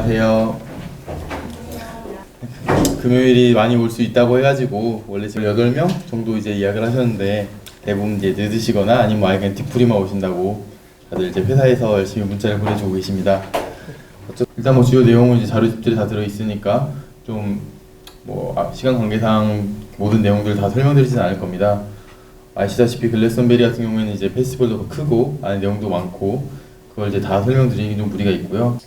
안녕하세요. 금요일이 많이 올 수 있다고 해가지고 원래 지금 8명 정도 이제 예약을 하셨는데 대부분 이제 늦으시거나 아니면 아예 그냥 뒤풀이만 오신다고 다들 이제 회사에서 열심히 문자를 보내주고 계십니다. 일단 뭐 주요 내용은 이제 자료집들이 다 들어있으니까 좀 뭐 시간 관계상 모든 내용들을 다 설명드리지는 않을 겁니다. 아시다시피 글래스턴베리 같은 경우에는 이제 페스티벌도 크고 안에 내용도 많고 그걸 이제 다 설명드리기 좀 무리가 있고요.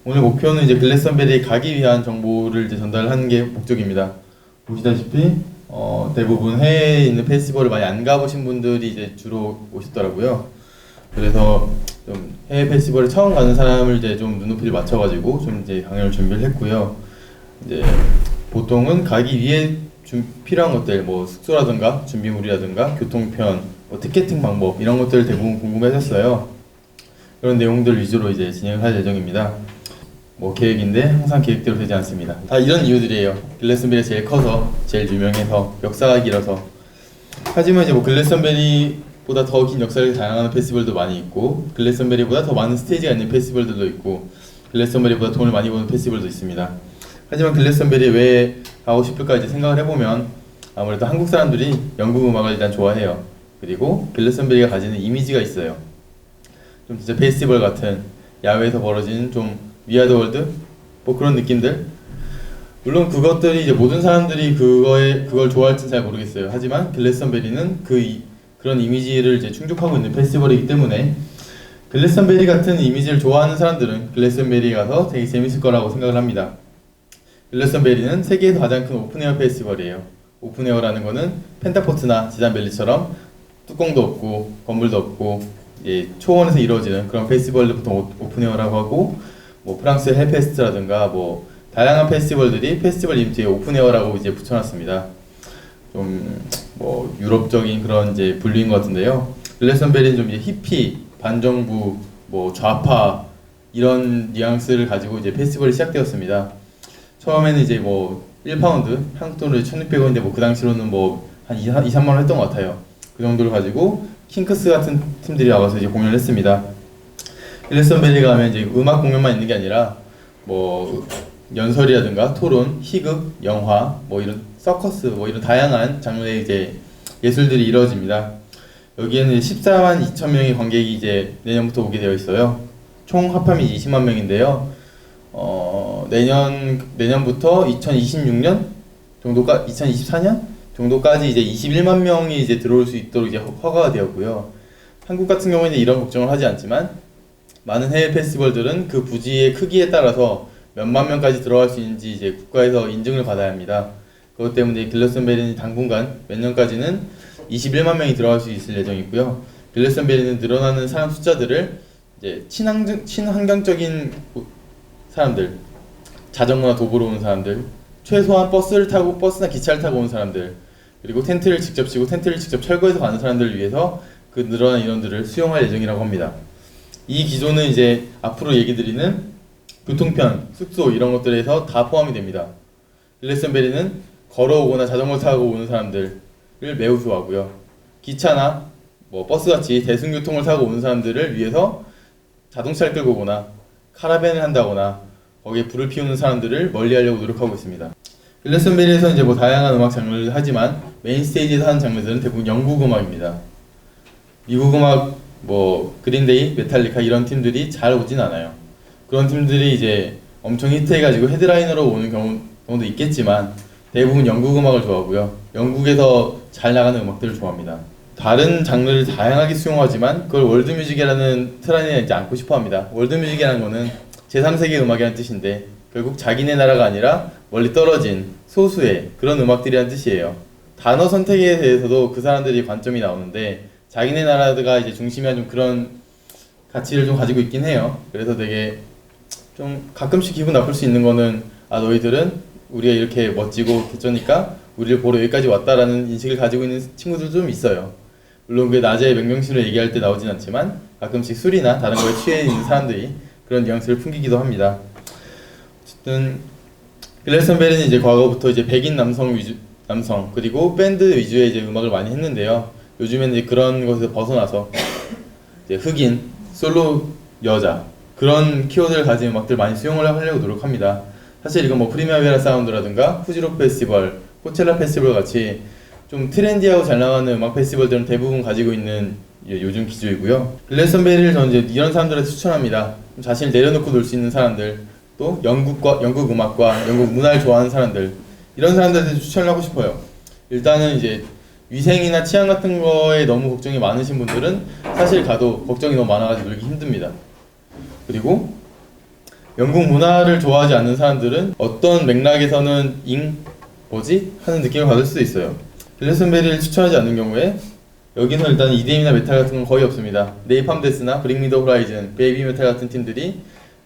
오늘 목표는 이제 글래스턴베리에 가기 위한 정보를 이제 전달하는 게 목적입니다. 보시다시피 대부분 해외에 있는 페스티벌을 많이 안 가보신 분들이 이제 주로 오셨더라고요. 그래서 좀 해외 페스티벌에 처음 가는 사람을 이제 좀 눈높이를 맞춰가지고 좀 이제 강연을 준비를 했고요. 이제 보통은 가기 위해 필요한 것들, 뭐 숙소라든가 준비물이라든가 교통편, 뭐 티켓팅 방법 이런 것들 대부분 궁금해하셨어요. 그런 내용들 위주로 이제 진행을 할 예정입니다. 뭐 계획인데 항상 계획대로 되지 않습니다. 다 이런 이유들이에요. 글래스턴베리가 제일 커서, 제일 유명해서, 역사가 길어서. 하지만 이제 뭐 글래스턴베리보다 더 긴 역사를 자랑하는 페스티벌도 많이 있고, 글래스턴베리보다 더 많은 스테이지가 있는 페스티벌들도 있고, 글래스턴베리보다 돈을 많이 버는 페스티벌도 있습니다. 하지만 글래스턴베리에 왜 가고 싶을까 이제 생각을 해보면 아무래도 한국 사람들이 영국 음악을 일단 좋아해요. 그리고 글래스턴베리가 가지는 이미지가 있어요. 좀 진짜 페스티벌 같은 야외에서 벌어지는 좀 위아더 월드 뭐 그런 느낌들. 물론 그것들이 이제 모든 사람들이 그걸 좋아할지는 잘 모르겠어요. 하지만 글래스턴베리는 그런 이미지를 이제 충족하고 있는 페스티벌이기 때문에 글래스턴베리 같은 이미지를 좋아하는 사람들은 글래스턴베리에 가서 되게 재밌을 거라고 생각을 합니다. 글래스턴베리는 세계에서 가장 큰 오픈에어 페스티벌이에요. 오픈에어라는 거는 펜타포트나 지단벨리처럼 뚜껑도 없고 건물도 없고 초원에서 이루어지는 그런 페스티벌을 보통 오픈에어라고 하고, 뭐 프랑스의 헬페스트라든가 뭐 다양한 페스티벌들이 페스티벌 이름 뒤에 오픈에어라고 이제 붙여놨습니다. 좀 뭐 유럽적인 그런 이제 분류인 것 같은데요. 글래스턴베리는 좀 이제 히피, 반정부, 뭐 좌파 이런 뉘앙스를 가지고 이제 페스티벌이 시작되었습니다. 처음에는 이제 뭐 1파운드, 한국 돈으로 1,600원인데 뭐 그 당시로는 뭐 한 2, 3만 원 했던 것 같아요. 그 정도를 가지고 킹크스 같은 팀들이 나와서 이제 공연을 했습니다. 글래스턴베리가 하면 이제 음악 공연만 있는 게 아니라 뭐 연설이라든가 토론, 희극, 영화, 뭐 이런 서커스, 뭐 이런 다양한 장르의 이제 예술들이 이루어집니다. 여기에는 14만 2천 명의 관객이 이제 내년부터 오게 되어 있어요. 총 합함이 20만 명인데요. 내년부터 2026년 정도까 2024년 정도까지 이제 21만 명이 이제 들어올 수 있도록 이제 허가가 되었고요. 한국 같은 경우에는 이런 걱정을 하지 않지만 많은 해외 페스티벌들은 그 부지의 크기에 따라서 몇만 명까지 들어갈 수 있는지 이제 국가에서 인증을 받아야 합니다. 그것 때문에 글래스턴베리는 당분간 몇 년까지는 21만 명이 들어갈 수 있을 예정이고요. 글래스턴베리는 늘어나는 사람 숫자들을 이제 친환경적인 사람들, 자전거나 도보로 오는 사람들, 최소한 버스나 기차를 타고 오는 사람들, 그리고 텐트를 직접 치고 텐트를 직접 철거해서 가는 사람들을 위해서 그 늘어난 인원들을 수용할 예정이라고 합니다. 이 기조는 이제 앞으로 얘기 드리는 교통편, 숙소 이런 것들에서 다 포함이 됩니다. 글래스턴베리는 걸어오거나 자전거 타고 오는 사람들을 매우 좋아하고요. 기차나 뭐 버스같이 대중교통을 타고 오는 사람들을 위해서 자동차를 끌고 오거나 카라밴을 한다거나 거기에 불을 피우는 사람들을 멀리하려고 노력하고 있습니다. 글래스턴베리에서 이제 뭐 다양한 음악 장르를 하지만 메인 스테이지에서 하는 장르들은 대부분 영국 음악입니다. 미국 음악 뭐 그린데이, 메탈리카 이런 팀들이 잘 오진 않아요. 그런 팀들이 이제 엄청 히트해가지고 헤드라이너로 오는 경우도 있겠지만 대부분 영국 음악을 좋아하고요. 영국에서 잘 나가는 음악들을 좋아합니다. 다른 장르를 다양하게 수용하지만 그걸 월드뮤직이라는 틀 안에 이제 안고 싶어합니다. 월드뮤직이라는 거는 제3세계 음악이라는 뜻인데 결국 자기네 나라가 아니라 멀리 떨어진 소수의 그런 음악들이라는 뜻이에요. 단어 선택에 대해서도 그 사람들이 관점이 나오는데 자기네 나라가 이제 중심이한 좀 그런 가치를 좀 가지고 있긴 해요. 그래서 되게 좀 가끔씩 기분 나쁠 수 있는 거는 너희들은 우리가 이렇게 멋지고 개쩌니까 우리를 보러 여기까지 왔다라는 인식을 가지고 있는 친구들도 좀 있어요. 물론 그게 낮에 맹명신으로 얘기할 때 나오진 않지만 가끔씩 술이나 다른 거에 취해 있는 사람들이 그런 뉘앙스를 풍기기도 합니다. 어쨌든 글래스턴베리는 이제 과거부터 이제 백인 남성 그리고 밴드 위주의 이제 음악을 많이 했는데요. 요즘에는 이제 그런 것에서 벗어나서 이제 흑인 솔로 여자 그런 키워드를 가진 음악들 많이 수용을 하려고 노력합니다. 사실 이건 뭐 프리마베라 사운드라든가 후지록 페스티벌, 코첼라 페스티벌 같이 좀 트렌디하고 잘 나가는 음악 페스티벌들은 대부분 가지고 있는 요즘 기조이고요. 글래스턴베리를 저는 이제 이런 사람들한테 추천합니다. 자신을 내려놓고 놀 수 있는 사람들, 또 영국 음악과 영국 문화를 좋아하는 사람들, 이런 사람들한테 추천을 하고 싶어요. 일단은 이제 위생이나 치안 같은 거에 너무 걱정이 많으신 분들은 사실 가도 걱정이 너무 많아가지고 놀기 힘듭니다. 그리고 영국 문화를 좋아하지 않는 사람들은 어떤 맥락에서는 뭐지? 하는 느낌을 받을 수도 있어요. 글래스턴베리를 추천하지 않는 경우에 여기는 일단 EDM이나 메탈 같은 건 거의 없습니다. 네이팜 데스나 브링 미 더 호라이즌, 베이비 메탈 같은 팀들이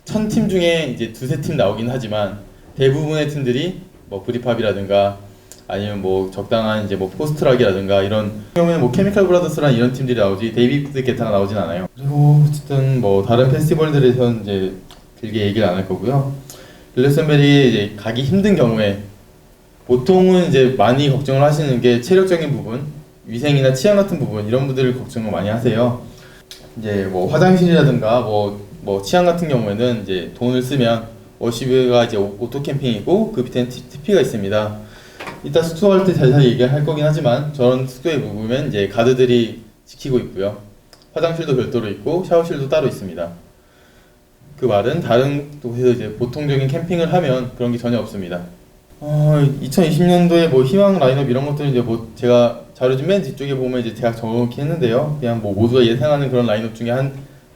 1000팀 중에 이제 두세 팀 나오긴 하지만 대부분의 팀들이 뭐 브리팝이라든가 아니면 뭐 적당한 이제 뭐 포스트락이라든가 이런 경우에는 뭐 케미칼 브라더스랑 이런 팀들이 나오지 데이비드 게타가 나오진 않아요. 그리고 어쨌든 뭐 다른 페스티벌들에서는 이제 길게 얘기를 안 할 거고요. 글래스턴베리에 이제 가기 힘든 경우에 보통은 이제 많이 걱정을 하시는 게 체력적인 부분, 위생이나 치안 같은 부분 이런 분들을 걱정을 많이 하세요. 이제 뭐 화장실이라든가 뭐 치안 같은 경우에는 이제 돈을 쓰면 워시브가 이제 오토 캠핑이고 그 밑에는 TP가 있습니다. 이따 숙소할 때 자세히 얘기할 거긴 하지만 저런 숙소에 묵으면 이제 가드들이 지키고 있고요. 화장실도 별도로 있고 샤워실도 따로 있습니다. 그 말은 다른 곳에서 이제 보통적인 캠핑을 하면 그런 게 전혀 없습니다. 2020년도에 뭐 희망 라인업 이런 것들은 이제 뭐 제가 자료집 맨 뒤쪽에 보면 이제 제가 적어놓긴 했는데요. 그냥 뭐 모두가 예상하는 그런 라인업 중에 한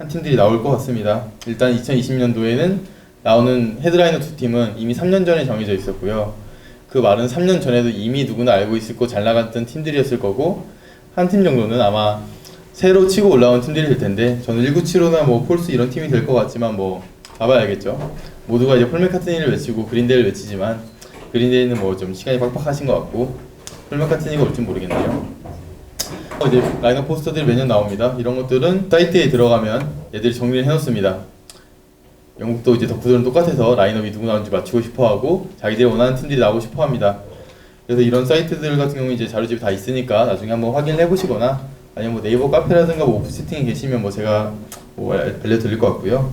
팀들이 나올 것 같습니다. 일단 2020년도에는 나오는 헤드라이너 두 팀은 이미 3년 전에 정해져 있었고요. 그 말은 3년 전에도 이미 누구나 알고 있을 거 잘 나갔던 팀들이었을 거고 한 팀 정도는 아마 새로 치고 올라온 팀들이 될 텐데 저는 1975나 뭐 폴스 이런 팀이 될 것 같지만 뭐 봐봐야 알겠죠. 모두가 이제 폴 맥카트니를 외치고 그린데이를 외치지만 그린데이는 뭐 좀 시간이 빡빡하신 것 같고 폴 맥카트니가 올지 모르겠네요. 이제 라인업 포스터들이 매년 나옵니다. 이런 것들은 사이트에 들어가면 얘들이 정리를 해놓습니다. 영국도 이제 덕후들은 똑같아서 라인업이 누구 나오는지 맞추고 싶어하고 자기들이 원하는 팀들이 나오고 싶어합니다. 그래서 이런 사이트들 같은 경우 이제 자료집이 다 있으니까 나중에 한번 확인을 해보시거나 아니면 뭐 네이버 카페라든가 뭐 오프 채팅에 계시면 뭐 제가 뭐 알려드릴 것 같고요.